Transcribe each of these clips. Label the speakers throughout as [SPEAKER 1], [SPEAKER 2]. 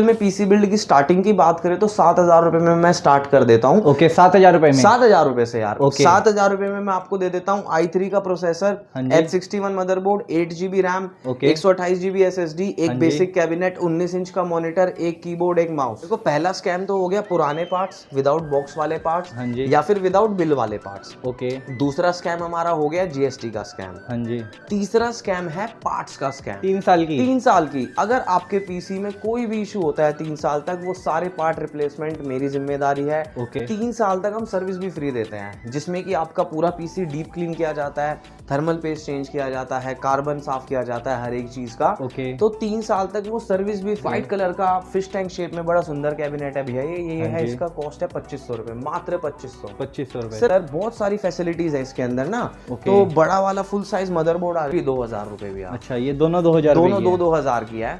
[SPEAKER 1] में PC build की starting की बात करें तो 7,000 रुपए में मैं स्टार्ट कर देता हूँ।
[SPEAKER 2] ओके 7,000 रुपए में?
[SPEAKER 1] 7,000 रुपए से यार।
[SPEAKER 2] ओके
[SPEAKER 1] 7,000 रुपए में मैं आपको दे देता हूँ i3 का processor, H61 motherboard, 8GB RAM, 128GB SSD, एक बेसिक कैबिनेट, 19 इंच का मॉनिटर, एक कीबोर्ड, एक माउस। देखो पहला स्कैम तो हो गया पुराने पार्ट्स, विदाउट बॉक्स वाले पार्ट्स या फिर विदाउट बिल वाले पार्ट्स।
[SPEAKER 2] ओके
[SPEAKER 1] दूसरा स्कैम हमारा हो गया जीएसटी का स्कैम।
[SPEAKER 2] हाँ जी।
[SPEAKER 1] तीसरा स्कैम है पार्ट्स का स्कैम।
[SPEAKER 2] 3 साल की?
[SPEAKER 1] 3 साल की। अगर आपके पीसी में कोई भी इशू होता है 3 साल तक, वो सारे पार्ट रिप्लेसमेंट मेरी जिम्मेदारी है। 3 साल तक हम सर्विस भी फ्री देते हैं, जिसमें कि आपका पूरा पीसी डीप क्लीन किया जाता है, थर्मल पेस्ट चेंज किया जाता है, कार्बन साफ किया जाता है, हर एक चीज का। तो 3 साल तक वो सर्विस भी। व्हाइट कलर का फिश टैंक शेप में बड़ा सुंदर कैबिनेट है भैया, ये है। इसका कॉस्ट है 2500 रुपए, मात्र 2500 रुपए। सर बहुत सारी फैसिलिटीज है इसके अंदर ना। तो बड़ा वाला फुल साइज मदरबोर्ड आ रही 2000 रुपए भी। अच्छा
[SPEAKER 2] ये दोनों 2000?
[SPEAKER 1] दोनों 2000 की है।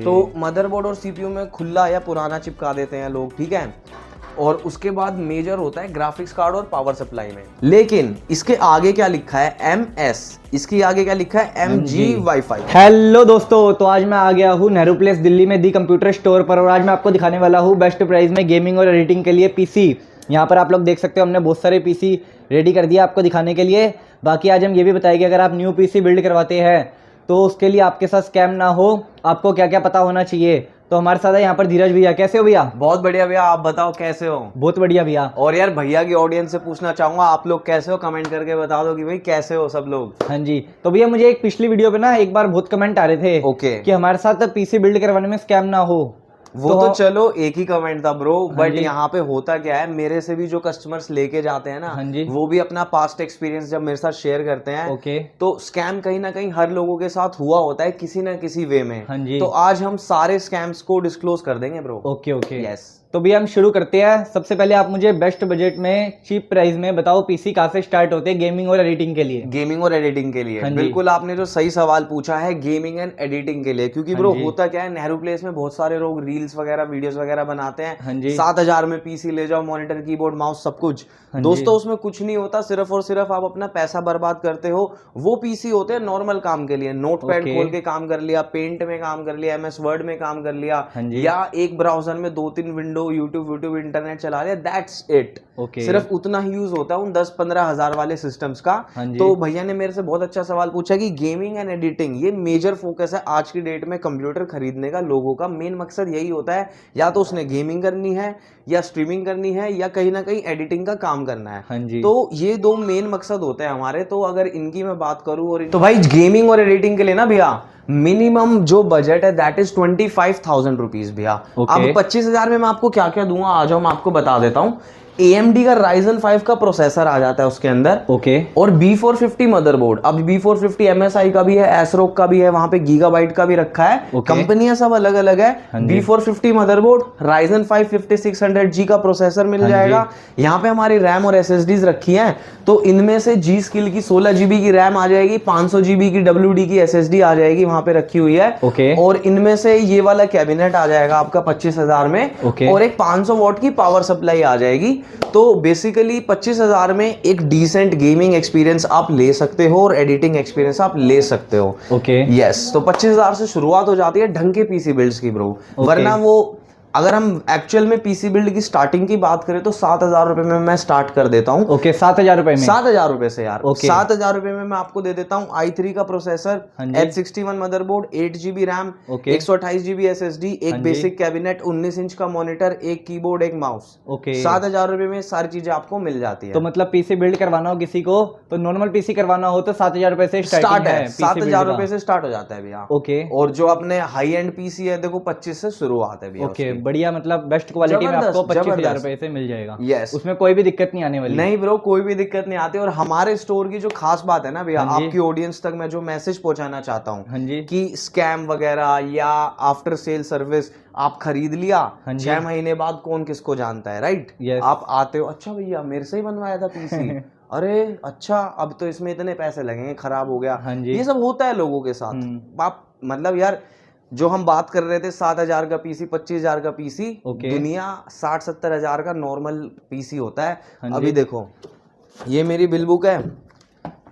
[SPEAKER 1] तो मदरबोर्ड और सीपीयू में खुला या पुराना चिपका देते हैं लोग, ठीक है। और उसके बाद मेजर होता है ग्राफिक्स कार्ड और पावर सप्लाई में। लेकिन इसके आगे क्या लिखा है? MS। इसकी आगे क्या लिखा है? MG wifi.
[SPEAKER 2] हेलो दोस्तों, तो आज मैं आ गया हूँ नेहरू प्लेस दिल्ली में दी कंप्यूटर स्टोर पर, और आज मैं आपको दिखाने वाला हूँ बेस्ट प्राइस में गेमिंग और एडिटिंग के लिए पीसी। यहाँ पर आप लोग देख सकते हो हमने बहुत सारे पीसी रेडी कर दिया आपको दिखाने के लिए। बाकी आज हम ये भी बताएंगे अगर आप न्यू पीसी बिल्ड करवाते हैं तो उसके लिए आपके साथ स्कैम ना हो, आपको क्या क्या पता होना चाहिए। तो हमारे साथ है यहाँ पर धीरज भैया। कैसे हो भैया?
[SPEAKER 1] बहुत बढ़िया भैया, आप बताओ कैसे हो?
[SPEAKER 2] बहुत बढ़िया भैया।
[SPEAKER 1] और यार भैया की ऑडियंस से पूछना चाहूंगा, आप लोग कैसे हो? कमेंट करके बता दो कि भाई कैसे हो सब लोग।
[SPEAKER 2] हाँ जी। तो भैया मुझे एक पिछली वीडियो पे ना एक बार बहुत कमेंट आ रहे थे कि हमारे साथ पीसी बिल्ड करवाने में स्कैम ना हो।
[SPEAKER 1] वो तो चलो एक ही कमेंट था ब्रो, बट यहाँ पे होता क्या है, मेरे से भी जो कस्टमर्स लेके जाते हैं ना, वो भी अपना पास्ट एक्सपीरियंस जब मेरे साथ शेयर करते हैं, तो स्कैम कहीं ना कहीं हर लोगों के साथ हुआ होता है किसी ना किसी वे में। तो आज हम सारे स्कैम्स को डिस्क्लोज कर देंगे ब्रो।
[SPEAKER 2] Okay
[SPEAKER 1] yes.
[SPEAKER 2] तो भैया हम शुरू करते हैं। सबसे पहले आप मुझे बेस्ट बजट में चीप प्राइस में बताओ पीसी कहाँ से स्टार्ट होते हैं गेमिंग और एडिटिंग के लिए?
[SPEAKER 1] गेमिंग और एडिटिंग के लिए बिल्कुल आपने जो सही सवाल पूछा है, गेमिंग एंड एडिटिंग के लिए। क्योंकि ब्रो होता क्या है, नेहरू प्लेस में बहुत सारे लोग रील्स वगैरह वीडियोस वगैरह बनाते हैं। 7,000 में पीसी ले जाओ, मॉनिटर कीबोर्ड माउस सब कुछ। दोस्तों उसमें कुछ नहीं होता, सिर्फ और सिर्फ आप अपना पैसा बर्बाद करते हो। वो पीसी होते हैं नॉर्मल काम के लिए, नोटपैड खोल के काम कर लिया, पेंट में काम कर लिया, MS वर्ड में काम कर लिया, या एक ब्राउजर में 2-3 विंडो, यूट्यूब इंटरनेट चला लिया, दैट्स इट। सिर्फ उतना ही यूज होता है उन 10-15 हजार वाले सिस्टम्स का। तो भैया ने मेरे से बहुत अच्छा सवाल पूछा कि गेमिंग एंड एडिटिंग ये मेजर फोकस है आज की डेट में। कंप्यूटर खरीदने का लोगों का मेन मकसद यही होता है, या तो उसने गेमिंग करनी है, या स्ट्रीमिंग करनी है, या कहीं ना कहीं एडिटिंग का काम करना है। तो ये 2 मेन मकसद होते हैं हमारे। तो अगर इनकी मैं बात करूं, और तो भाई गेमिंग और एडिटिंग के लिए ना भैया मिनिमम जो बजट है दैट इज 25,000 रुपीज भैया। अब 25,000 में मैं आपको क्या क्या दूंगा, आ जाओ मैं आपको बता देता हूँ। AMD का Ryzen 5 का प्रोसेसर आ जाता है उसके अंदर। और B450 मदरबोर्ड। अब B450 MSI का भी है, ASRock का भी है, वहां पे गीगाबाइट का भी रखा है। कंपनियां सब अलग अलग है। B450 मदरबोर्ड, Ryzen 5 5600G का प्रोसेसर मिल जाएगा। यहाँ पे हमारी रैम और SSDs रखी हैं। तो इनमें से G Skill की 16GB की रैम आ जाएगी, 500GB की WD की SSD आ जाएगी, वहां पे रखी हुई है। और इनमें से ये वाला कैबिनेट आ जाएगा आपका 25,000 में। और एक 500 वॉट की पावर सप्लाई आ जाएगी। तो बेसिकली 25,000 में एक डिसेंट गेमिंग एक्सपीरियंस आप ले सकते हो और एडिटिंग एक्सपीरियंस आप ले सकते हो। यस। तो 25,000 से शुरुआत हो जाती है ढंग के पीसी बिल्ड्स की ब्रो। वरना वो अगर हम एक्चुअल में पीसी बिल्ड की स्टार्टिंग की बात करें तो 7,000 रुपए में मैं स्टार्ट कर देता हूँ।
[SPEAKER 2] 7,000 रुपए में?
[SPEAKER 1] 7,000 रुपए से यार। 7,000 रुपए में मैं आपको दे देता हूँ i3 का processor, H61 motherboard, 8GB RAM, 128GB SSD, एक बेसिक कैबिनेट, 19 इंच का मॉनिटर, एक कीबोर्ड, एक माउस। 7,000 रुपए में सारी चीजें आपको मिल जाती है।
[SPEAKER 2] तो मतलब पीसी बिल्ड करवाना हो किसी को, तो नॉर्मल पीसी करवाना हो तो 7,000 रुपए से स्टार्ट है।
[SPEAKER 1] 7,000 रुपए से स्टार्ट हो जाता है भैया। और जो अपने हाई एंड पीसी है देखो 25 से शुरुआत है भैया।
[SPEAKER 2] बढ़िया, मतलब बेस्ट क्वालिटी में आपको 25,000 रुपए से मिल जाएगा।
[SPEAKER 1] यस।
[SPEAKER 2] उसमें कोई भी दिक्कत नहीं आने वाली।
[SPEAKER 1] नहीं ब्रो, कोई भी दिक्कत नहीं आती। और हमारे स्टोर की जो खास बात है ना भैया, आपकी ऑडियंस तक मैं जो मैसेज पहुंचाना चाहता हूँ कि स्कैम वगैरह या आफ्टर सेल सर्विस आप खरीद लिया, 6 महीने बाद कौन किसको जानता है, राइट? आप आते हो, अच्छा भैया मेरे से ही बनवाया था पीसी, अरे अच्छा अब तो इसमें इतने पैसे लगेंगे, खराब हो गया। ये सब होता है लोगों के साथ। आप मतलब यार जो हम बात कर रहे थे 7,000 का पीसी, 25,000 का पीसी, दुनिया 60-70 हजार का नॉर्मल पीसी होता है। अभी देखो ये मेरी बिल बुक है।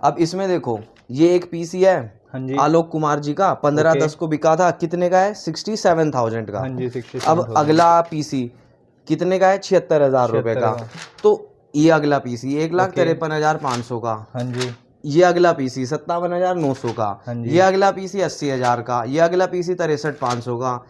[SPEAKER 1] अब इसमें देखो ये एक पीसी है,
[SPEAKER 2] हाँ जी।
[SPEAKER 1] आलोक कुमार जी का 15/10 को बिका था। कितने का है? 67,000 का।
[SPEAKER 2] हाँ जी 67।
[SPEAKER 1] अब अगला पीसी कितने का है? 76,000 रुपए का। तो ये अगला पीसी 1,53,500 का।
[SPEAKER 2] हाँ जी।
[SPEAKER 1] ये अगला पीसी 57,900 का।
[SPEAKER 2] हाँ जी।
[SPEAKER 1] ये अगला पीसी 80,000 का। ये अगला पीसी 63,500 का।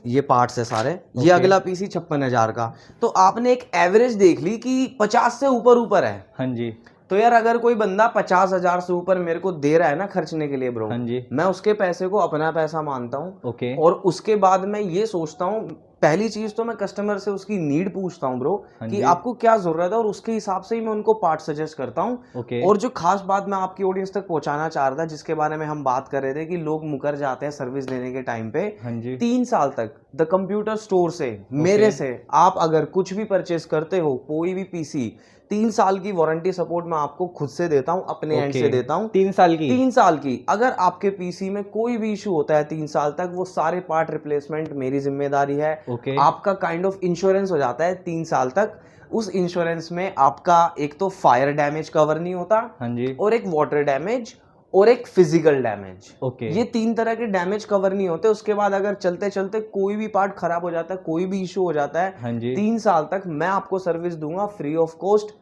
[SPEAKER 1] ये पार्ट्स है सारे। ये अगला पीसी 56,000 का। तो आपने एक एवरेज देख ली कि 50 से ऊपर ऊपर है।
[SPEAKER 2] हाँ जी।
[SPEAKER 1] तो यार अगर कोई बंदा 50,000 से ऊपर मेरे को दे रहा है ना खर्चने के लिए ब्रो,
[SPEAKER 2] हाँ जी।
[SPEAKER 1] मैं उसके पैसे को अपना पैसा मानता हूँ।
[SPEAKER 2] ओके।
[SPEAKER 1] और उसके बाद मैं ये सोचता हूँ, पहली चीज तो मैं कस्टमर से उसकी नीड पूछता हूँ ब्रो कि आपको क्या जरूरत है, और उसके हिसाब से ही मैं उनको पार्ट सजेस्ट करता हूँ। और जो खास बात मैं आपकी ऑडियंस तक पहुंचाना चाह रहा था, जिसके बारे में हम बात कर रहे थे कि लोग मुकर जाते हैं सर्विस लेने के टाइम पे। 3 साल तक द कंप्यूटर स्टोर से मेरे से आप अगर कुछ भी परचेस करते हो, कोई भी पीसी, 3 साल की वारंटी सपोर्ट मैं आपको खुद से देता हूं, अपने एंड से देता हूं।
[SPEAKER 2] 3 साल की?
[SPEAKER 1] 3 साल की। अगर आपके पीसी में कोई भी इशू होता है 3 साल तक, वो सारे पार्ट रिप्लेसमेंट मेरी जिम्मेदारी है। आपका काइंड ऑफ इंश्योरेंस हो जाता है 3 साल तक। उस इंश्योरेंस में आपका एक तो फायर डैमेज कवर नहीं होता,
[SPEAKER 2] हाँ जी,
[SPEAKER 1] और एक वाटर डैमेज, और एक फिजिकल डैमेज।
[SPEAKER 2] ओके।
[SPEAKER 1] ये 3 तरह के डैमेज कवर नहीं होते। उसके बाद अगर चलते चलते कोई भी पार्ट खराब हो जाता है, कोई भी इशू हो जाता है,
[SPEAKER 2] हाँ जी,
[SPEAKER 1] 3 साल तक मैं आपको सर्विस दूंगा free of cost.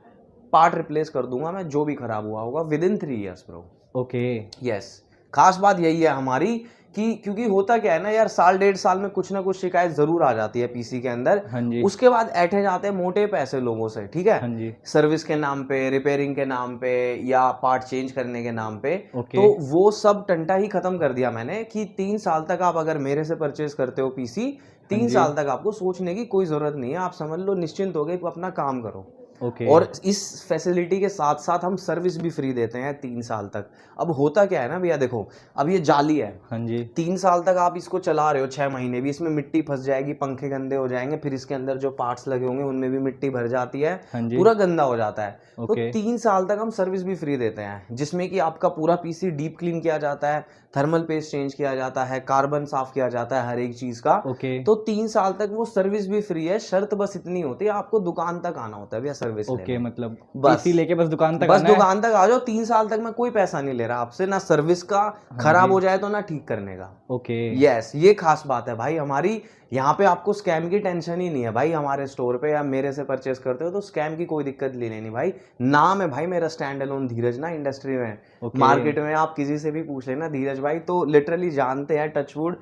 [SPEAKER 1] Part replace कर दूंगा मैं, जो भी खराब हुआ होगा within 3 years bro.
[SPEAKER 2] Okay.
[SPEAKER 1] Yes, खास बात यही है हमारी कि क्योंकि होता क्या है ना यार, साल 1.5 साल में कुछ ना कुछ शिकायत जरूर आ जाती है पीसी के अंदर।
[SPEAKER 2] हाँ जी।
[SPEAKER 1] उसके बाद ऐठे जाते हैं मोटे पैसे लोगों से, ठीक है।
[SPEAKER 2] हाँ जी।
[SPEAKER 1] सर्विस के नाम पे, रिपेयरिंग के नाम पे, या पार्ट चेंज करने के नाम पे।
[SPEAKER 2] ओके।
[SPEAKER 1] तो वो सब टंटा ही खत्म कर दिया मैंने कि 3 साल तक आप अगर मेरे से परचेज करते हो पीसी, 3 साल तक आपको सोचने की कोई जरूरत नहीं है। आप समझ लो निश्चिंत हो गए, अपना काम करो।
[SPEAKER 2] ओके।
[SPEAKER 1] और इस फैसिलिटी के साथ साथ हम सर्विस भी फ्री देते हैं 3 साल तक। अब होता क्या है ना भैया, देखो अब ये जाली है।
[SPEAKER 2] हाँ जी।
[SPEAKER 1] 3 साल तक आप इसको चला रहे हो, 6 महीने भी इसमें मिट्टी फंस जाएगी, पंखे गंदे हो जाएंगे, फिर इसके अंदर जो पार्ट्स लगे होंगे उनमें भी मिट्टी भर जाती है,
[SPEAKER 2] हाँ जी।
[SPEAKER 1] पूरा गंदा हो जाता है। तो
[SPEAKER 2] ओके।
[SPEAKER 1] 3 साल तक हम सर्विस भी फ्री देते हैं, जिसमें कि आपका पूरा पीसी डीप क्लीन किया जाता है, थर्मल पेस्ट चेंज किया जाता है, कार्बन साफ किया जाता है, हर एक चीज का।
[SPEAKER 2] ओके।
[SPEAKER 1] तो 3 साल तक वो सर्विस भी फ्री है। शर्त बस इतनी होती है, आपको दुकान तक आना होता है भैया सर्विस लेने।
[SPEAKER 2] ओके, मतलब
[SPEAKER 1] बस
[SPEAKER 2] पीसी लेके बस दुकान तक
[SPEAKER 1] बस
[SPEAKER 2] आना है?
[SPEAKER 1] दुकान तक आ जाओ। 3 साल तक मैं कोई पैसा नहीं ले रहा आपसे, ना सर्विस का, खराब हो जाए तो ना ठीक करने का।
[SPEAKER 2] ओके।
[SPEAKER 1] यस, ये खास बात है भाई हमारी। यहाँ पे आपको स्कैम की टेंशन ही नहीं है भाई। हमारे स्टोर पे या मेरे से परचेस करते हो तो स्कैम की कोई दिक्कत लेनी नहीं भाई। नाम है भाई मेरा स्टैंड अलोन धीरज ना इंडस्ट्री में। मार्केट में आप किसी से भी पूछ लेना धीरज भाई, तो लिटरली जानते हैं। टचवुड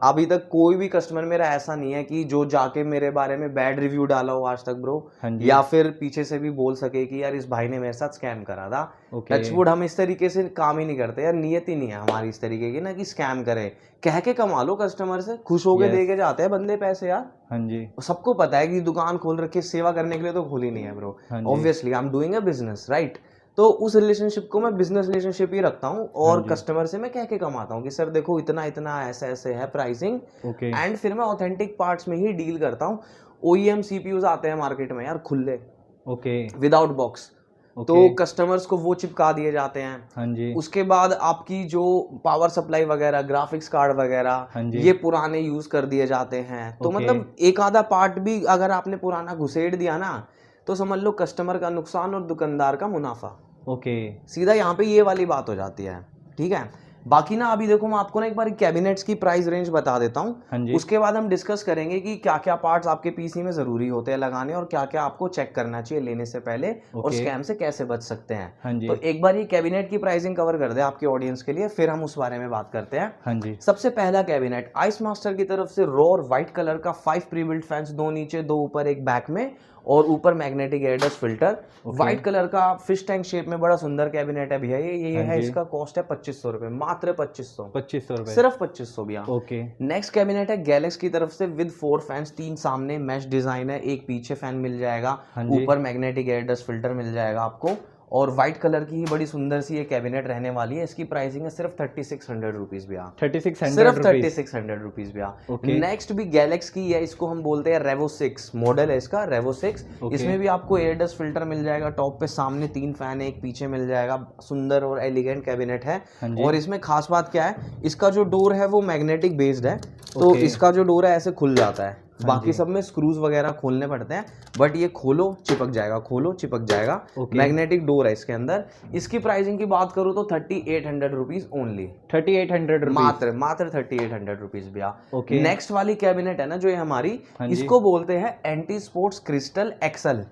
[SPEAKER 1] अभी तक कोई भी कस्टमर मेरा ऐसा नहीं है कि जो जाके मेरे बारे में बैड रिव्यू डाला हो आज तक ब्रो, या फिर पीछे से भी बोल सके कि यार इस भाई ने मेरे साथ स्कैम करा था। टचवुड हम इस तरीके से काम ही नहीं करते यार, नियत ही नहीं है हमारी इस तरीके की ना कि स्कैम करे। कह के कमा लो कस्टमर से, खुश होके दे के जाते हैं बंदे पैसे यार।
[SPEAKER 2] हाँ जी।
[SPEAKER 1] सबको पता है कि दुकान खोल रखी सेवा करने के लिए तो खोली नहीं है bro. Obviously I am doing a business, right. तो उस रिलेशनशिप को मैं बिजनेस रिलेशनशिप ही रखता हूँ, और कस्टमर से मैं कह के कमाता हूँ कि सर देखो इतना इतना ऐसे ऐसे है प्राइसिंग। एंड फिर मैं ऑथेंटिक पार्ट्स में ही डील करता हूँ। OEM CPUs आते हैं मार्केट में यार खुले,
[SPEAKER 2] ओके,
[SPEAKER 1] विदाउट बॉक्स। तो कस्टमर्स को वो चिपका दिए जाते हैं।
[SPEAKER 2] हाँ जी।
[SPEAKER 1] उसके बाद आपकी जो पावर सप्लाई वगैरह, ग्राफिक्स कार्ड वगैरह, ये पुराने यूज कर दिए जाते हैं। तो मतलब एक आधा पार्ट भी अगर आपने पुराना घुसेड़ दिया ना, तो समझ लो कस्टमर का नुकसान और दुकानदार का मुनाफा।
[SPEAKER 2] ओके,
[SPEAKER 1] सीधा यहाँ पे ये वाली बात हो जाती है, ठीक है। बाकी ना अभी देखो मैं आपको ना एक बार कैबिनेट्स की प्राइस रेंज बता देता हूँ।
[SPEAKER 2] हाँ जी।
[SPEAKER 1] उसके बाद हम डिस्कस करेंगे कि क्या क्या पार्ट्स आपके पीसी में जरूरी होते हैं लगाने, और क्या क्या आपको चेक करना चाहिए लेने से पहले, और स्कैम से कैसे बच सकते हैं।
[SPEAKER 2] हाँ जी।
[SPEAKER 1] तो एक बार ये कैबिनेट की प्राइसिंग कवर कर दे आपके ऑडियंस के लिए, फिर हम उस बारे में बात करते हैं।
[SPEAKER 2] हाँ जी।
[SPEAKER 1] सबसे पहला कैबिनेट आइस मास्टर की तरफ से रॉ और व्हाइट कलर का 5 प्री बिल्ट फैंस, 2 नीचे 2 ऊपर एक बैक में, और ऊपर magnetic air dust filter. White colour का फिश टैंक शेप में बड़ा सुंदर कैबिनेट है भैया ये है। इसका कॉस्ट है 2500 रुपए, मात्र 2500 रुपए, सिर्फ 2500 भैया।
[SPEAKER 2] ओके।
[SPEAKER 1] नेक्स्ट कैबिनेट है गैलेक्स की तरफ से विद 4 फैंस, 3 सामने मैश डिजाइन है, एक पीछे फैन मिल जाएगा, ऊपर मैग्नेटिक एयर डस्ट फिल्टर मिल जाएगा आपको, और व्हाइट कलर की ही बड़ी सुंदर सी ये कैबिनेट रहने वाली है। इसकी प्राइसिंग है सिर्फ 3600 रुपीज भैया, 3600 सिर्फ 3600 रुपीज भैया। नेक्स्ट भी गैलेक्स की है, इसको हम बोलते हैं रेवो 6 मॉडल है इसका, रेवो 6। इसमें भी आपको एयर डस्ट फिल्टर मिल जाएगा, टॉप पे सामने 3 फैन है, एक पीछे मिल जाएगा। सुंदर और एलिगेंट कैबिनेट है। और इसमें खास बात क्या है, इसका जो डोर है वो मैग्नेटिक बेस्ड है, तो इसका जो डोर है ऐसे खुल जाता है। बाकी सब में स्क्रूज वगैरह खोलने पड़ते हैं, बट ये खोलो चिपक जाएगा, खोलो चिपक जाएगा। मैग्नेटिक डोर है इसके अंदर। इसकी प्राइसिंग की बात करूँ तो 3800 रुपीज ओनली।
[SPEAKER 2] 3800
[SPEAKER 1] मात्र 3800 रुपीज भैया। नेक्स्ट वाली कैबिनेट है ना जो ये हमारी, इसको बोलते हैं एंटी स्पोर्ट्स क्रिस्टल एक्सल।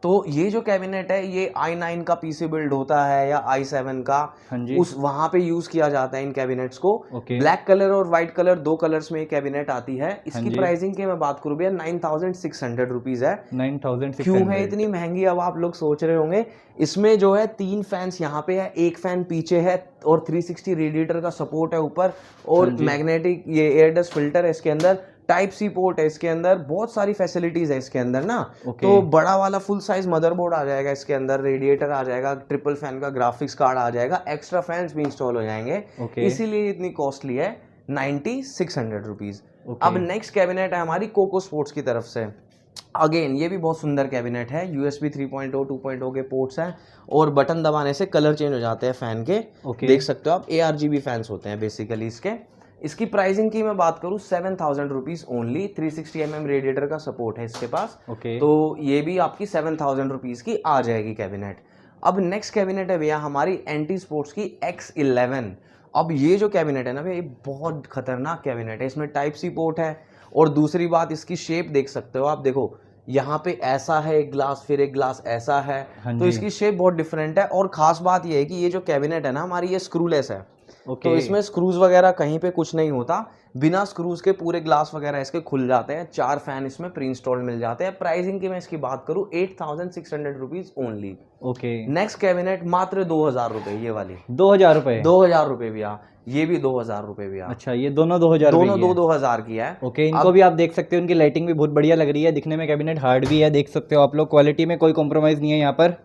[SPEAKER 1] तो ये जो कैबिनेट है ये i9 का पीसी बिल्ड होता है या i7 का, उस वहां पे यूज किया जाता है इन कैबिनेट्स को। ब्लैक कलर और व्हाइट कलर, दो कलर्स में ये कैबिनेट आती है। इसकी प्राइसिंग की मैं बात करूं भैया 9600 रुपीज है।
[SPEAKER 2] 9600
[SPEAKER 1] क्यों है इतनी महंगी, अब आप लोग सोच रहे होंगे। इसमें जो है 3 फैंस यहाँ पे है, एक फैन पीछे है और 360 रेडिएटर का सपोर्ट है ऊपर, और मैग्नेटिक ये एयर डस्ट फिल्टर है इसके अंदर, टाइप सी पोर्ट है इसके अंदर, बहुत सारी फैसिलिटीज है इसके अंदर ना। तो बड़ा वाला फुल साइज मदरबोर्ड आ जाएगा इसके अंदर, रेडिएटर आ जाएगा, ट्रिपल फैन का ग्राफिक्स कार्ड आ जाएगा, एक्स्ट्रा फैंस भी इंस्टॉल हो जाएंगे। इसीलिए इतनी कॉस्टली है 9600 रुपीज। अब नेक्स्ट कैबिनेट है हमारी कोको स्पोर्ट्स की तरफ से। अगेन ये भी बहुत सुंदर कैबिनेट है। USB 3.0 2.0 के पोर्ट्स हैं और बटन दबाने से कलर चेंज हो जाते हैं फैन के। देख सकते हो आप, ARGB फैंस होते हैं बेसिकली इसके। इसकी प्राइसिंग की मैं बात करूं 7000 रुपीज ओनली। 360 mm रेडिएटर का सपोर्ट है इसके पास। तो ये भी आपकी 7000 रुपीज की आ जाएगी कैबिनेट। अब नेक्स्ट कैबिनेट है भैया हमारी एंटी स्पोर्ट्स की X11। अब ये जो कैबिनेट है ना भैया, ये बहुत खतरनाक कैबिनेट है। इसमें टाइप सी पोर्ट है और दूसरी बात इसकी शेप देख सकते हो आप, देखो यहाँ पे ऐसा है एक ग्लास, फिर एक ग्लास ऐसा है। तो इसकी शेप बहुत डिफरेंट है। और खास बात ये है कि ये जो कैबिनेट है ना हमारी, ये स्क्रूलेस है। तो इसमें स्क्रूज वगैरह कहीं पे कुछ नहीं होता, बिना स्क्रूज के पूरे ग्लास वगैरह इसके खुल जाते हैं। 4 फैन इसमें प्री इंस्टॉल्ड मिल जाते हैं। प्राइसिंग की मैं इसकी बात करूं 8600 रुपीज ओनली। नेक्स्ट कैबिनेट मात्र 2000 रुपए, ये वाली
[SPEAKER 2] 2000 रुपए,
[SPEAKER 1] 2000 रुपए भैया। ये भी 2000 रुपए भैया।
[SPEAKER 2] अच्छा, ये दोनों 2000,
[SPEAKER 1] दोनों 2000 की है।
[SPEAKER 2] इनको भी आप देख सकते हो, उनकी लाइटिंग भी बहुत बढ़िया लग रही है, दिखने में कैबिनेट हार्ड भी है, देख सकते हो आप लोग। क्वालिटी में कोई कॉम्प्रोमाइज नहीं है यहाँ पर।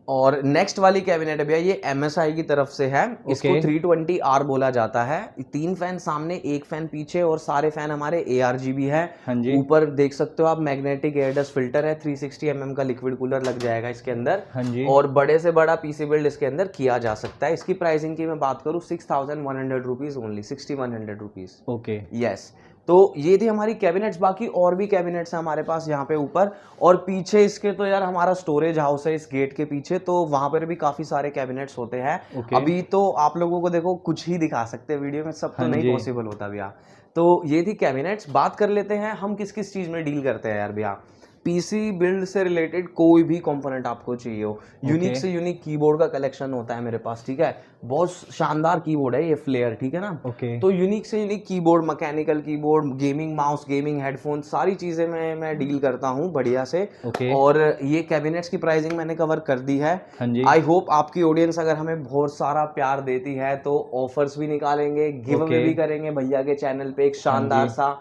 [SPEAKER 1] और नेक्स्ट वाली कैबिनेट है भैया, ये MSI की तरफ से है। इसको 320R बोला जाता है। 3 फैन सामने, एक फैन पीछे और सारे फैन हमारे ARGB है। ऊपर देख सकते हो आप मैग्नेटिक एयर डस्ट फिल्टर है। 360 mm का लिक्विड कूलर लग जाएगा इसके अंदर। और बड़े से बड़ा पीसी बिल्ड इसके अंदर किया जा सकता है। इसकी प्राइसिंग की मैं बात करूँ 6100 रुपीज ओनली। 6100 रुपीज। यस। तो ये थी हमारी कैबिनेट्स। बाकी और भी कैबिनेट्स हैं हमारे पास यहाँ पे ऊपर और पीछे इसके। तो यार हमारा स्टोरेज हाउस है इस गेट के पीछे, तो वहां पर भी काफी सारे कैबिनेट्स होते हैं। अभी तो आप लोगों को देखो कुछ ही दिखा सकते हैं वीडियो में, सब तो नहीं पॉसिबल होता भैया। तो ये थी कैबिनेट्स। बात कर लेते हैं हम किस किस चीज में डील करते हैं यार भैया। पीसी बिल्ड से रिलेटेड कोई भी कंपोनेंट आपको चाहिए हो, यूनिक से यूनिक कीबोर्ड का कलेक्शन होता है मेरे पास, ठीक है। बहुत शानदार कीबोर्ड है ये फ्लेयर, ठीक है ना। तो यूनिक से unique keyboard, mechanical keyboard, gaming mouse, gaming headphone, सारी चीजें मैं डील करता हूँ बढ़िया से। और ये कैबिनेट्स की प्राइसिंग मैंने कवर कर दी है। आई होप आपकी ऑडियंस अगर हमें बहुत सारा प्यार देती है तो ऑफर्स भी निकालेंगे, गिव अवे भी करेंगे भैया के चैनल पे एक शानदार सा।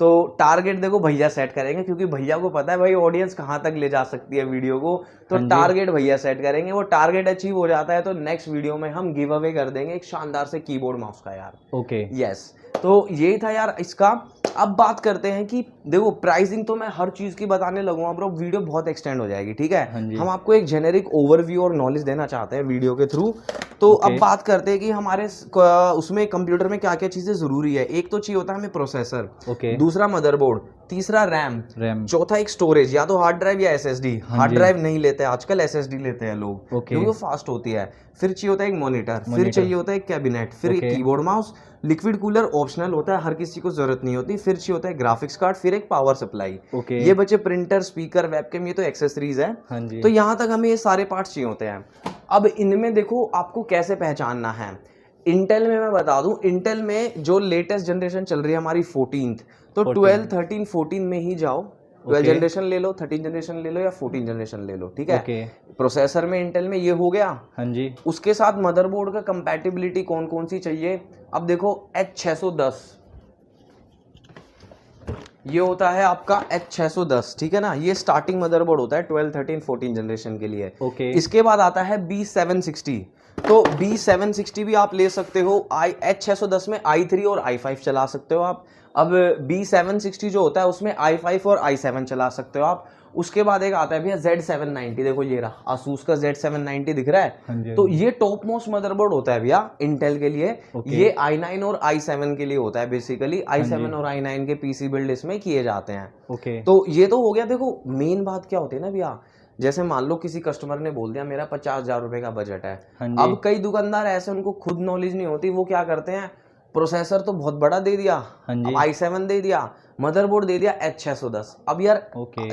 [SPEAKER 1] तो टारगेट देखो भैया सेट करेंगे, क्योंकि भैया को पता है भाई ऑडियंस कहाँ तक ले जा सकती है वीडियो को। तो टारगेट भैया सेट करेंगे, वो टारगेट अचीव हो जाता है तो नेक्स्ट वीडियो में हम गिव अवे कर देंगे एक शानदार से कीबोर्ड माउस का यार। यस। तो यही था यार इसका। अब बात करते हैं कि देखो प्राइसिंग तो मैं हर चीज की बताने लगूंगा ब्रो, वीडियो बहुत एक्सटेंड हो जाएगी, ठीक है। हम आपको एक जेनेरिक ओवरव्यू और नॉलेज देना चाहते हैं वीडियो के थ्रू। तो अब बात करते हैं कि हमारे उसमें कंप्यूटर में क्या क्या चीजें जरूरी है। एक तो चाहिए होता है हमें प्रोसेसर, दूसरा मदरबोर्ड, तीसरा रैम, चौथा एक स्टोरेज, या तो हार्ड ड्राइव या SSD। हार्ड ड्राइव नहीं लेते आजकल, SSD लेते हैं लोग क्योंकि वो फास्ट होती है। फिर चाहिए होता है एक मॉनिटर, फिर चाहिए होता है एक कैबिनेट, फिर एक keyboard mouse, liquid cooler optional होता है, हर किसी को जरूरत नहीं होती। फिर चाहिए होता है ग्राफिक्स कार्ड, फिर एक पावर सप्लाई। ये बचे प्रिंटर, स्पीकर, वेबकैम, ये तो एक्सेसरीज है। तो यहाँ तक हमें ये सारे पार्ट्स चाहिए होते हैं। अब इनमें देखो आपको कैसे पहचानना है। इंटेल में मैं बता दूं, इंटेल में जो लेटेस्ट जनरेशन चल रही है हमारी 14th, तो 12, 13, 14 में ही जाओ। 12 जनरेशन ले लो, 13 जनरेशन ले लो या 14 जनरेशन ले लो, ठीक है। प्रोसेसर में इंटेल में ये हो गया। उसके साथ मदरबोर्ड का कंपैटिबिलिटी कौन कौन सी चाहिए। अब देखो H610 ये होता है आपका H610, ठीक है ना। ये स्टार्टिंग मदरबोर्ड होता है 12, 13, 14 जनरेशन के लिए। इसके बाद आता है B760, तो B760 भी आप ले सकते हो। H610 में i3 और i5 चला सकते हो आप। अब B760 जो होता है उसमें i5 और i7 चला सकते हो आप। उसके बाद एक आता है भैया Z790, देखो ये रहा Asus का Z790 दिख रहा है। तो ये टॉप मोस्ट मदरबोर्ड होता है भैया इंटेल के लिए। ये i9 और i7 के लिए होता है बेसिकली। i7 और i9 के पीसी बिल्ड इसमें किए जाते हैं। तो ये तो हो गया। देखो मेन बात क्या होती है ना भैया, जैसे मान लो किसी कस्टमर ने बोल दिया मेरा 50,000 रुपए का बजट है। अब कई दुकानदार ऐसे, उनको खुद नॉलेज नहीं होती, वो क्या करते हैं, प्रोसेसर तो बहुत बड़ा दे दिया, i7 दे दिया, मदरबोर्ड दे दिया H610। अब यार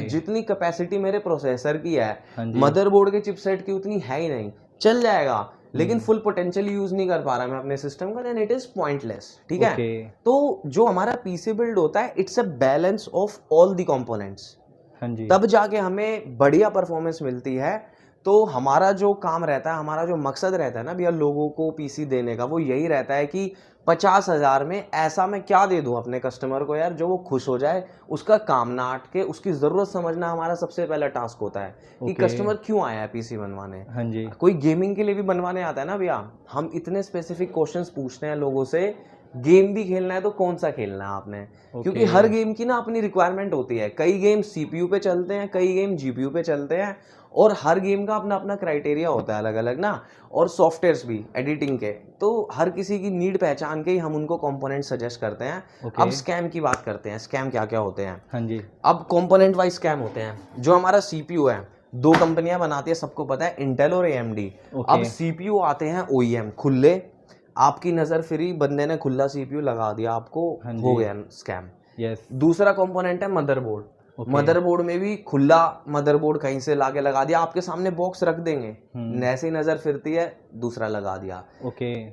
[SPEAKER 1] जितनी कैपेसिटी मेरे प्रोसेसर की है, मदरबोर्ड के चिपसेट की उतनी है ही नहीं। चल जाएगा लेकिन फुल पोटेंशियल यूज नहीं कर पा रहा मैं अपने सिस्टम का, देन इट इज पॉइंटलेस। ठीक है। तो जो हमारा पीसी बिल्ड होता है, it's a balance of all the components, तब जाके हमें बढ़िया परफॉर्मेंस मिलती है। तो हमारा जो काम रहता है, हमारा जो मकसद रहता है ना भैया लोगों को पीसी देने का, वो यही रहता है कि 50,000 में ऐसा मैं क्या दे दूं अपने कस्टमर को यार जो वो खुश हो जाए, उसका काम ना अटके, उसकी ज़रूरत समझना हमारा सबसे पहला टास्क होता है कि कस्टमर क्यों आया है पीसी बनवाने। कोई गेमिंग के लिए भी बनवाने आता है ना भैया, हम इतने स्पेसिफिक क्वेश्चंस पूछते हैं लोगों से। गेम भी खेलना है तो कौन सा खेलना है आपने, क्योंकि हर गेम की ना अपनी रिक्वायरमेंट होती है। कई गेम सीपीयू पे चलते हैं, कई गेम जीपीयू पे चलते हैं, और हर गेम का अपना अपना क्राइटेरिया होता है अलग अलग ना, और सॉफ्टवेयर्स भी एडिटिंग के। तो हर किसी की नीड पहचान के ही हम उनको कंपोनेंट सजेस्ट करते हैं। अब स्कैम की बात करते हैं, स्कैम क्या क्या होते हैं। अब कंपोनेंट वाइज स्कैम होते हैं। जो हमारा सीपीयू है, दो कंपनियां बनाती है, सबको पता है, इंटेल और AMD। अब सीपीयू आते हैं OEM खुले, आपकी नजर फ्री, बंदे ने खुला सीपीयू लगा दिया आपको, हो गया स्कैम। दूसरा कंपोनेंट है मदरबोर्ड। मदरबोर्ड में भी खुला मदरबोर्ड कहीं से लाके लगा दिया, आपके सामने बॉक्स रख देंगे, ऐसी नजर फिरती है, दूसरा लगा दिया।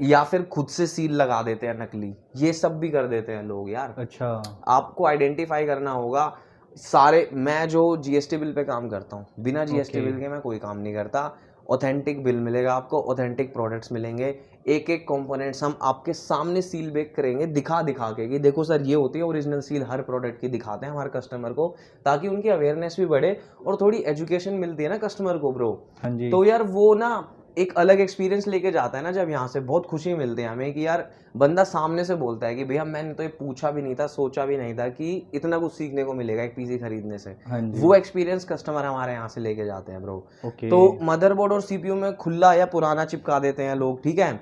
[SPEAKER 1] या फिर खुद से सील लगा देते हैं नकली, ये सब भी कर देते हैं लोग यार। अच्छा, आपको आइडेंटिफाई करना होगा सारे। मैं जो GST बिल पे काम करता हूँ, बिना GST बिल के मैं कोई काम नहीं करता। ऑथेंटिक बिल मिलेगा आपको, ऑथेंटिक प्रोडक्ट्स मिलेंगे, एक एक कंपोनेंट्स हम आपके सामने सील बेक करेंगे, दिखा दिखा के कि देखो सर ये होती है ओरिजिनल सील, हर प्रोडक्ट की दिखाते हैं हमारे कस्टमर को, ताकि उनकी अवेयरनेस भी बढ़े और थोड़ी एजुकेशन मिलती है ना कस्टमर को ब्रो। तो यार वो ना एक अलग एक्सपीरियंस लेके जाता है ना जब यहाँ से, बहुत खुशी मिलती है हमें कि यार बंदा सामने से बोलता है कि भैया मैंने तो ये पूछा भी नहीं था, सोचा भी नहीं था कि इतना कुछ सीखने को मिलेगा एक पीसी खरीदने से। वो एक्सपीरियंस कस्टमर हमारे यहाँ से लेके जाते हैं ब्रो। तो मदरबोर्ड और सीपीयू में खुला या पुराना चिपका देते हैं लोग, ठीक है।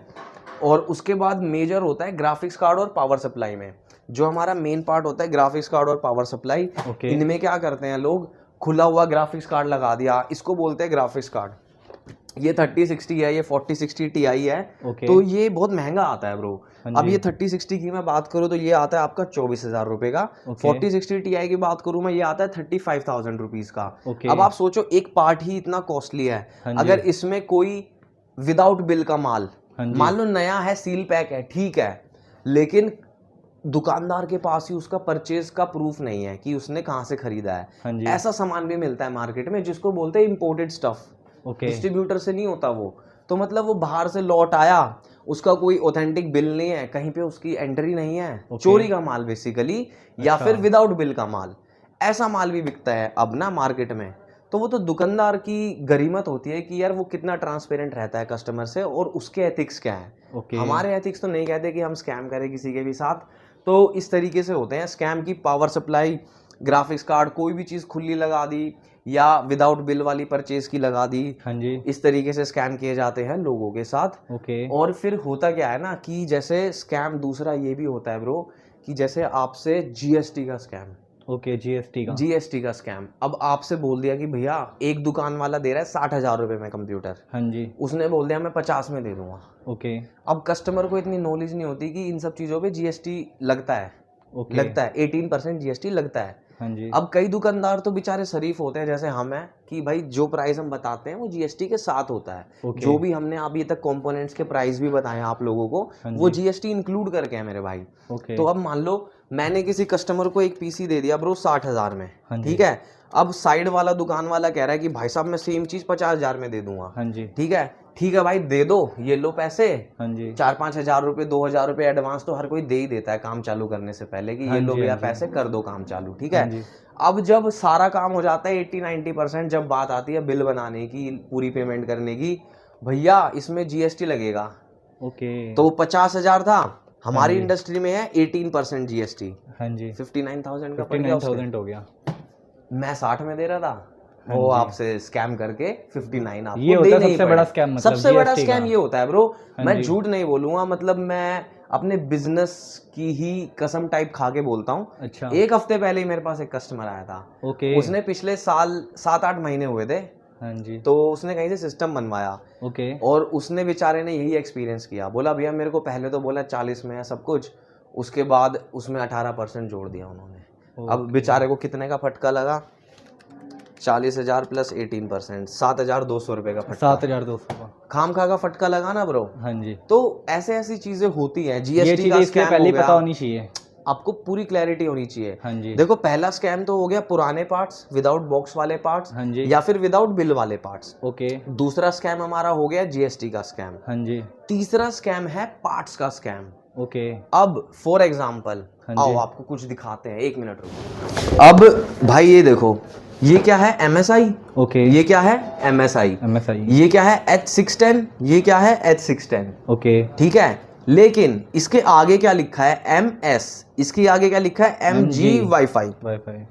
[SPEAKER 1] और उसके बाद मेजर होता है ग्राफिक्स कार्ड और पावर सप्लाई में। जो हमारा मेन पार्ट होता है ग्राफिक्स कार्ड और पावर सप्लाई, इनमें क्या करते हैं लोग, खुला हुआ ग्राफिक्स कार्ड लगा दिया, इसको बोलते हैं ग्राफिक्स कार्ड। ये 3060 है, ये 4060 Ti है। तो ये बहुत महंगा आता है ब्रो। अब ये 3060 की मैं बात करूँ तो ये आता है आपका 24,000 रुपए का। 4060 Ti की बात करूँ मैं, ये आता है 35,000 रुपीज का। अब आप सोचो एक पार्ट ही इतना कॉस्टली है, अगर इसमें कोई विदाउट बिल का माल, मान लो नया है, सील पैक है, ठीक है, लेकिन दुकानदार के पास ही उसका परचेज का प्रूफ नहीं है कि उसने कहाँ से खरीदा है। ऐसा सामान भी मिलता है मार्केट में जिसको बोलते हैं इम्पोर्टेड स्टफ। डिस्ट्रीब्यूटर से नहीं होता वो, तो मतलब वो बाहर से लौट आया, उसका कोई ऑथेंटिक बिल नहीं है, कहीं पे उसकी एंट्री नहीं है, चोरी का माल बेसिकली, या फिर विदाउट बिल का माल, ऐसा माल भी बिकता है अब ना मार्केट में। तो वो तो दुकानदार की गरीमत होती है कि यार वो कितना ट्रांसपेरेंट रहता है कस्टमर से, और उसके एथिक्स क्या है। हमारे एथिक्स तो नहीं कहते कि हम स्कैम करें किसी के भी साथ। तो इस तरीके से होते हैं स्कैम की। पावर सप्लाई, ग्राफिक्स कार्ड, कोई भी चीज़ खुली लगा दी या विदाउट बिल वाली परचेज की लगा दी, इस तरीके से स्कैम किए जाते हैं लोगों के साथ। और फिर होता क्या है ना कि जैसे स्कैम दूसरा ये भी होता है ब्रो, कि जैसे आपसे GST का स्कैम। GST का स्कैम। अब आपसे बोल दिया कि भैया एक दुकान वाला दे रहा है 60,000 रुपए में कंप्यूटर, उसने बोल दिया मैं 50 में दे दूंगा। अब कस्टमर को इतनी नॉलेज नहीं होती कि इन सब चीज़ों पे GST लगता है। लगता है 18% GST लगता है। अब कई दुकानदार तो बेचारे शरीफ होते हैं जैसे हम हैं, कि भाई जो प्राइस हम बताते हैं वो GST के साथ होता है। जो भी हमने अभी तक कंपोनेंट्स के प्राइस भी बताए आप लोगों को, वो GST इंक्लूड करके है मेरे भाई। तो अब मान लो मैंने किसी कस्टमर को एक पीसी दे दिया ब्रो 60,000 में, ठीक है। अब साइड वाला दुकान वाला कह रहा है कि भाई साहब मैं सेम चीज 50,000 में दे दूंगा। ठीक है भाई दे दो, ये लो पैसे, 4-5 हजार रुपए, 2,000 रुपए एडवांस तो हर कोई दे ही देता है काम चालू करने से पहले, कि ये लो भैया पैसे कर दो काम चालू, ठीक है। अब जब सारा काम हो जाता है 80-90%, जब बात आती है बिल बनाने की, पूरी पेमेंट करने की, भैया इसमें जीएसटी लगेगा।
[SPEAKER 2] ओके।
[SPEAKER 1] तो 50,000 था, हमारी
[SPEAKER 2] जी।
[SPEAKER 1] इंडस्ट्री में है 18% जीएसटी,
[SPEAKER 2] हाँ जी,
[SPEAKER 1] 59,000 का पड़ गया उसके।
[SPEAKER 2] 59,000 हो गया।
[SPEAKER 1] मैं 60 में दे रहा था,
[SPEAKER 2] हाँ
[SPEAKER 1] वो
[SPEAKER 2] जी।
[SPEAKER 1] आपसे स्कैम करके 59 आपको
[SPEAKER 2] ये होता
[SPEAKER 1] देने
[SPEAKER 2] है
[SPEAKER 1] ही
[SPEAKER 2] सबसे
[SPEAKER 1] पड़े।
[SPEAKER 2] बड़ा स्कैम, मतलब
[SPEAKER 1] सबसे बड़ा
[SPEAKER 2] GST
[SPEAKER 1] स्कैम
[SPEAKER 2] का।
[SPEAKER 1] ये होता है ब्रो,
[SPEAKER 2] हाँ
[SPEAKER 1] मैं
[SPEAKER 2] जी।
[SPEAKER 1] झूठ नहीं बोलूंगा, मतलब मैं अपने बिजनेस की ही कसम टाइप खा के बोलता हूँ।
[SPEAKER 2] अच्छा।
[SPEAKER 1] एक हफ्ते पहले ही मेरे पास एक कस्टमर आया था।
[SPEAKER 2] ओके।
[SPEAKER 1] उसने पिछले साल 7-8 महीने हुए थे,
[SPEAKER 2] हाँ जी।
[SPEAKER 1] तो उसने कहीं से सिस्टम बनवाया
[SPEAKER 2] ओके।
[SPEAKER 1] और उसने बेचारे ने यही एक्सपीरियंस किया। बोला भैया मेरे को पहले तो बोला 40 में है सब कुछ, उसके बाद उसमें 18% जोड़ दिया उन्होंने। अब बेचारे को कितने का फटका लगा? 40,000 प्लस 18%, 7,200 रुपये का फटका।
[SPEAKER 2] 7,200 का।
[SPEAKER 1] खाम खा का फटका लगा ना ब्रो।
[SPEAKER 2] हाँ जी।
[SPEAKER 1] तो ऐसे ऐसी चीजें होती हैं।
[SPEAKER 2] ये
[SPEAKER 1] जीएसटी
[SPEAKER 2] चीज़ें
[SPEAKER 1] का
[SPEAKER 2] इसलिए
[SPEAKER 1] स्कैम
[SPEAKER 2] पहले
[SPEAKER 1] हो
[SPEAKER 2] ही पता
[SPEAKER 1] गया,
[SPEAKER 2] होनी चाहिए।
[SPEAKER 1] आपको पूरी क्लैरिटी होनी चाहिए।
[SPEAKER 2] हाँ जी।
[SPEAKER 1] देखो पहला स्कैम तो हो गया पुराने पार्ट्स, विदाउट बॉक्स वाले पार्ट्स,
[SPEAKER 2] हाँ जी।
[SPEAKER 1] या फिर विदाउट बिल वाले पार्ट्स।
[SPEAKER 2] ओके।
[SPEAKER 1] दूसरा स्कैम हमारा हो गया जीएसटी का स्कैम।
[SPEAKER 2] हाँ जी।
[SPEAKER 1] तीसरा स्कैम है पार्ट्स का स्कैम।
[SPEAKER 2] ओके।
[SPEAKER 1] अब फॉर एग्जाम्पल
[SPEAKER 2] हाँ
[SPEAKER 1] आओ
[SPEAKER 2] जी।
[SPEAKER 1] आपको कुछ दिखाते हैं, 1 मिनट रुको। अब भाई ये देखो, ये क्या है? MSI।
[SPEAKER 2] ओके।
[SPEAKER 1] ये क्या है? MSI।
[SPEAKER 2] MSI।
[SPEAKER 1] ये क्या है? H610। ये क्या है? H610।
[SPEAKER 2] ओके।
[SPEAKER 1] ठीक है, लेकिन इसके आगे क्या लिखा है? MS। इसके आगे क्या लिखा है? MG wifi.
[SPEAKER 2] वाईफाई।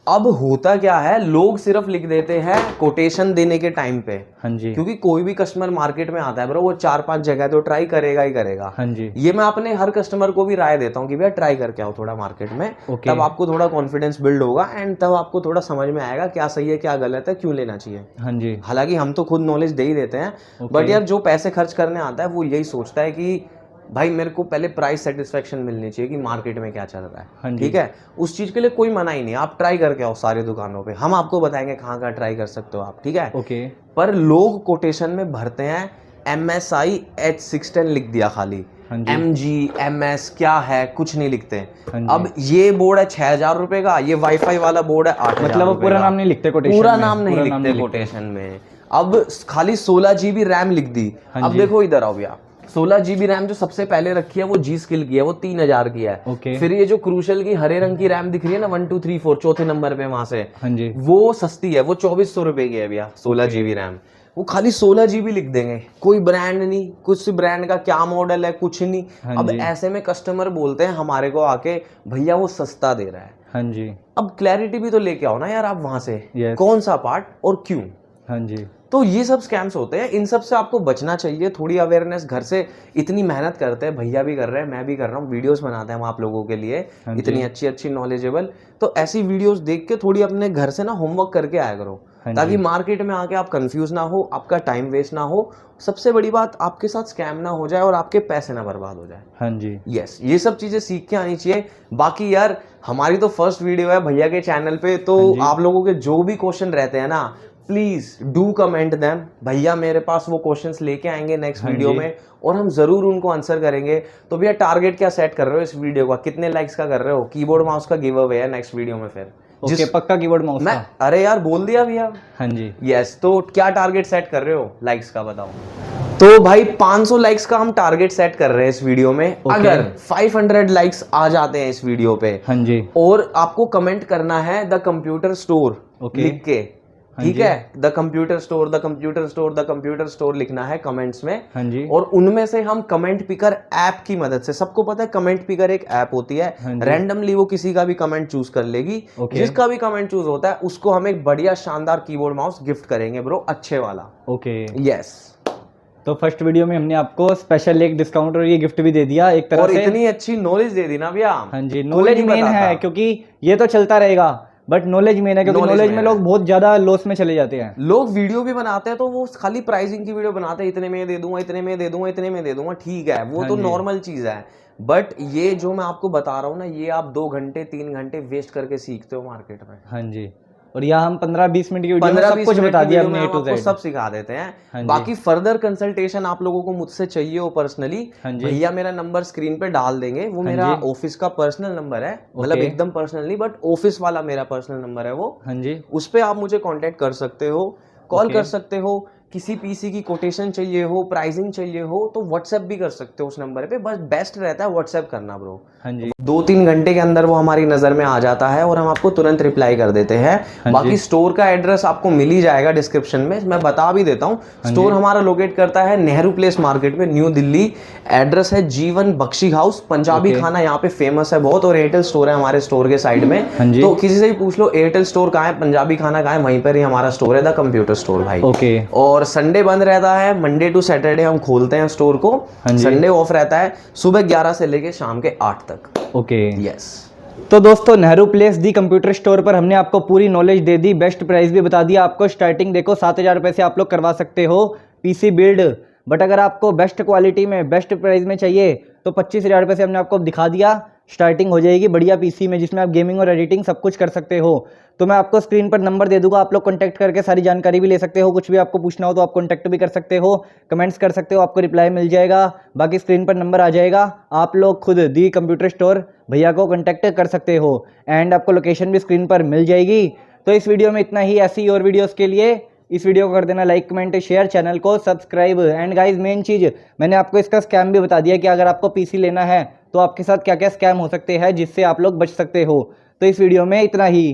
[SPEAKER 1] अब होता क्या है, लोग सिर्फ लिख देते हैं कोटेशन देने के टाइम पे।
[SPEAKER 2] हाँ जी।
[SPEAKER 1] क्योंकि कोई भी कस्टमर मार्केट में आता है ब्रो, वो 4-5 जगह तो ट्राई करेगा ही करेगा।
[SPEAKER 2] हाँ जी।
[SPEAKER 1] ये मैं अपने हर कस्टमर को भी राय देता हूँ कि भैया ट्राई करके आओ थोड़ा मार्केट में।
[SPEAKER 2] ओके।
[SPEAKER 1] तब आपको थोड़ा कॉन्फिडेंस बिल्ड होगा एंड तब आपको थोड़ा समझ में आएगा क्या सही है क्या गलत है, क्यों लेना चाहिए।
[SPEAKER 2] हाँ जी।
[SPEAKER 1] हालांकि हम तो खुद नॉलेज दे ही देते हैं, बट यार जो पैसे खर्च करने आता है वो यही सोचता है कि भाई मेरे को पहले प्राइस सेटिस्फेक्शन मिलनी चाहिए कि मार्केट में क्या चल रहा
[SPEAKER 2] हाँ
[SPEAKER 1] है।
[SPEAKER 2] जी।
[SPEAKER 1] ठीक है, उस चीज के लिए कोई मना ही नहीं, आप ट्राई करके आओ सारी दुकानों पे, हम आपको बताएंगे कहाँ कहाँ ट्राई कर सकते हो आप। ठीक है,
[SPEAKER 2] ओके।
[SPEAKER 1] पर लोग कोटेशन में भरते हैं MSI H610 लिख दिया खाली,
[SPEAKER 2] हाँ जी।
[SPEAKER 1] MG MS क्या है कुछ नहीं लिखते।
[SPEAKER 2] हाँ जी।
[SPEAKER 1] अब ये बोर्ड है 6,000 रुपए का, ये वाईफाई वाला बोर्ड है 8,000
[SPEAKER 2] मतलब वो पूरा नाम नहीं लिखते कोटेशन
[SPEAKER 1] पूरा
[SPEAKER 2] में।
[SPEAKER 1] नाम नहीं
[SPEAKER 2] पूरा नाम
[SPEAKER 1] लिखते
[SPEAKER 2] नहीं
[SPEAKER 1] कोटेशन में। अब खाली 16 GB रैम लिख दी।
[SPEAKER 2] हाँ
[SPEAKER 1] अब
[SPEAKER 2] जी।
[SPEAKER 1] देखो इधर आओ भैया, 16 GB रैम जो सबसे पहले रखी है वो G Skill की है, वो 3,000 की है।
[SPEAKER 2] ओके।
[SPEAKER 1] फिर ये जो क्रूशल की हरे रंग की रैम दिख रही है ना 1 2 3 4 चौथे नंबर पे वहां से,
[SPEAKER 2] हाँ जी।
[SPEAKER 1] वो सस्ती है, वो 2,400 रुपए की है भैया 16 GB रैम। वो खाली 16 GB लिख देंगे, कोई ब्रांड नहीं, कुछ ब्रांड का क्या मॉडल है कुछ नहीं।
[SPEAKER 2] हाँ
[SPEAKER 1] अब
[SPEAKER 2] जी।
[SPEAKER 1] ऐसे में कस्टमर बोलते हैं हमारे को आके भैया वो सस्ता दे रहा है।
[SPEAKER 2] हाँ जी।
[SPEAKER 1] अब क्लैरिटी भी तो लेके आओ ना यार आप वहां से,
[SPEAKER 2] Yes।
[SPEAKER 1] कौन सा पार्ट और क्यों।
[SPEAKER 2] हाँ जी।
[SPEAKER 1] तो ये सब स्कैम्स होते हैं, इन सब से आपको बचना चाहिए। थोड़ी अवेयरनेस घर से, इतनी मेहनत करते हैं, भैया भी कर रहे हैं, मैं भी कर रहा हूँ, वीडियोस बनाते हैं हम आप लोगों के लिए,
[SPEAKER 2] हाँ जी।
[SPEAKER 1] इतनी अच्छी अच्छी नॉलेजेबल। तो ऐसी वीडियोस देख के थोड़ी अपने घर से ना होमवर्क करके आया करो,
[SPEAKER 2] हाँ
[SPEAKER 1] ताकि
[SPEAKER 2] जी।
[SPEAKER 1] मार्केट में आके आप कंफ्यूज ना हो, आपका टाइम वेस्ट ना हो, सबसे बड़ी बात आपके साथ स्कैम ना हो जाए और आपके पैसे ना बर्बाद हो जाए।
[SPEAKER 2] हाँ जी।
[SPEAKER 1] यस, ये सब चीजें सीख के आनी चाहिए। बाकी यार हमारी तो फर्स्ट वीडियो है भैया के चैनल पे, तो
[SPEAKER 2] हाँ जी।
[SPEAKER 1] आप लोगों के जो भी क्वेश्चन रहते हैं ना, प्लीज डू कमेंट देम। भैया मेरे पास वो क्वेश्चंस लेके आएंगे नेक्स्ट
[SPEAKER 2] हाँ
[SPEAKER 1] वीडियो
[SPEAKER 2] जी।
[SPEAKER 1] में और हम जरूर उनको आंसर करेंगे। तो भैया टारगेट क्या सेट कर रहे हो इस वीडियो का, कितने लाइक्स का कर रहे हो? कीबोर्ड माउस का गिव अवे है नेक्स्ट वीडियो में फिर।
[SPEAKER 2] ओके, पक्का कीबोर्ड माउस
[SPEAKER 1] मैं
[SPEAKER 2] का।
[SPEAKER 1] अरे यार बोल दिया भैया।
[SPEAKER 2] हाँ जी।
[SPEAKER 1] यस, तो क्या टारगेट सेट कर रहे हो लाइक्स का बताओ? तो भाई 500 लाइक्स का हम टारगेट सेट कर रहे हैं इस वीडियो में। अगर 500 लाइक्स आ जाते हैं इस वीडियो पे,
[SPEAKER 2] हाँ जी।
[SPEAKER 1] और आपको कमेंट करना है द कंप्यूटर स्टोर लिख के, ठीक है, the computer store, the computer store, the computer store लिखना है कमेंट्स में।
[SPEAKER 2] हाँ जी।
[SPEAKER 1] और उनमें से हम कमेंट पिकर ऐप की मदद से, सबको पता है कमेंट पिकर एक ऐप होती है,
[SPEAKER 2] हाँ जी।
[SPEAKER 1] रैंडमली वो किसी का भी कमेंट चूज कर लेगी।
[SPEAKER 2] ओके।
[SPEAKER 1] जिसका भी कमेंट चूज होता है उसको हम एक बढ़िया शानदार कीबोर्ड माउस गिफ्ट करेंगे ब्रो, अच्छे वाला।
[SPEAKER 2] ओके।
[SPEAKER 1] यस,
[SPEAKER 2] तो फर्स्ट वीडियो में हमने आपको स्पेशल एक डिस्काउंट और ये गिफ्ट भी दे दिया एक तरह
[SPEAKER 1] और
[SPEAKER 2] से।
[SPEAKER 1] इतनी अच्छी नॉलेज दे दी ना भैया।
[SPEAKER 2] हाँ जी,
[SPEAKER 1] कोई
[SPEAKER 2] नॉलेज
[SPEAKER 1] नहीं
[SPEAKER 2] मेन
[SPEAKER 1] बताता।
[SPEAKER 2] है, क्योंकि ये तो चलता रहेगा, बट नॉलेज मेन है, क्योंकि
[SPEAKER 1] Knowledge
[SPEAKER 2] नॉलेज
[SPEAKER 1] main
[SPEAKER 2] में
[SPEAKER 1] है।
[SPEAKER 2] लोग बहुत ज्यादा लॉस में चले जाते हैं।
[SPEAKER 1] लोग वीडियो भी बनाते हैं तो वो खाली प्राइसिंग की वीडियो बनाते हैं, इतने में दे दूंगा, इतने में दे दूंगा, इतने में दे दूंगा, ठीक है वो
[SPEAKER 2] हाँ
[SPEAKER 1] तो
[SPEAKER 2] जी।
[SPEAKER 1] नॉर्मल चीज है। बट ये जो मैं आपको बता रहा हूँ ना, ये आप 2 घंटे 3 घंटे वेस्ट करके सीखते हो मार्केट में।
[SPEAKER 2] हाँ जी। और यहाँ हम 15-20 मिनट की वीडियो में
[SPEAKER 1] 15-20
[SPEAKER 2] सब कुछ
[SPEAKER 1] मिनट
[SPEAKER 2] बता
[SPEAKER 1] की
[SPEAKER 2] दिया
[SPEAKER 1] वीडियो में
[SPEAKER 2] हमने
[SPEAKER 1] हम
[SPEAKER 2] A to
[SPEAKER 1] आपको
[SPEAKER 2] Z।
[SPEAKER 1] सब सिखा देते हैं।
[SPEAKER 2] हाँ जी।
[SPEAKER 1] बाकी फर्दर कंसल्टेशन आप लोगों को मुझसे चाहिए हो पर्सनली,
[SPEAKER 2] हाँ जी।
[SPEAKER 1] भैया मेरा नंबर स्क्रीन पे डाल देंगे, वो
[SPEAKER 2] हाँ
[SPEAKER 1] मेरा
[SPEAKER 2] जी।
[SPEAKER 1] ऑफिस का पर्सनल नंबर है, मतलब
[SPEAKER 2] ओके।
[SPEAKER 1] एकदम पर्सनल नहीं बट ऑफिस वाला मेरा पर्सनल नंबर है वो।
[SPEAKER 2] हाँ जी।
[SPEAKER 1] उस पे आप मुझे कांटेक्ट कर सकते हो, कॉल
[SPEAKER 2] ओके।
[SPEAKER 1] कर सकते हो, किसी पीसी की कोटेशन चाहिए हो, प्राइसिंग चाहिए हो, तो व्हाट्सएप भी कर सकते हो उस नंबर पे। बस बेस्ट रहता है व्हाट्सएप करना ब्रो।
[SPEAKER 2] हाँ जी।
[SPEAKER 1] 2-3 घंटे के अंदर वो हमारी नज़र में आ जाता है और हम आपको तुरंत रिप्लाई कर देते हैं। बाकी स्टोर का एड्रेस आपको मिल ही जाएगा डिस्क्रिप्शन में, मैं बता भी देता हूँ। स्टोर हमारा लोकेट करता है नेहरू प्लेस मार्केट में, न्यू दिल्ली। एड्रेस है जीवन बख्शी हाउस। पंजाबी खाना यहाँ पे फेमस है बहुत, और एयरटेल स्टोर है हमारे स्टोर के साइड में। तो किसी से भी पूछ लो एयरटेल स्टोर कहाँ है, पंजाबी खाना कहाँ है, वहीं पर ही हमारा स्टोर है, द कंप्यूटर स्टोर भाई।
[SPEAKER 2] ओके।
[SPEAKER 1] और संडे बंद रहता है, मंडे टू सैटरडे हम खोलते हैं स्टोर को। संडे ऑफ रहता है सुबह 11 से लेके शाम के 8 तक।
[SPEAKER 2] ओके।
[SPEAKER 1] यस।
[SPEAKER 2] तो दोस्तों नेहरू प्लेस दी कंप्यूटर स्टोर पर हमने आपको पूरी नॉलेज दे दी, बेस्ट प्राइस भी बता दिया आपको। स्टार्टिंग देखो 7,000 रुपये से आप लोग करवा सकते हो पीसी बिल्ड, बट अगर आपको बेस्ट क्वालिटी में बेस्ट प्राइस में चाहिए तो 25,000 रुपये से हमने आपको दिखा दिया। स्टार्टिंग हो जाएगी बढ़िया पीसी में, जिसमें आप गेमिंग और एडिटिंग सब कुछ कर सकते हो। तो मैं आपको स्क्रीन पर नंबर दे दूंगा, आप लोग कॉन्टैक्ट करके सारी जानकारी भी ले सकते हो। कुछ भी आपको पूछना हो तो आप कॉन्टैक्ट भी कर सकते हो, कमेंट्स कर सकते हो, आपको रिप्लाई मिल जाएगा। बाकी स्क्रीन पर नंबर आ जाएगा, आप लोग खुद दी कंप्यूटर स्टोर भैया को कॉन्टैक्ट कर सकते हो, एंड आपको लोकेशन भी स्क्रीन पर मिल जाएगी। तो इस वीडियो में इतना ही। ऐसी और वीडियोस के लिए इस वीडियो को कर देना लाइक, कमेंट, शेयर, चैनल को सब्सक्राइब। एंड गाइज मेन चीज़ मैंने आपको इसका स्कैम भी बता दिया कि अगर आपको पीसी लेना है तो आपके साथ क्या क्या स्कैम हो सकते हैं जिससे आप लोग बच सकते हो। तो इस वीडियो में इतना ही।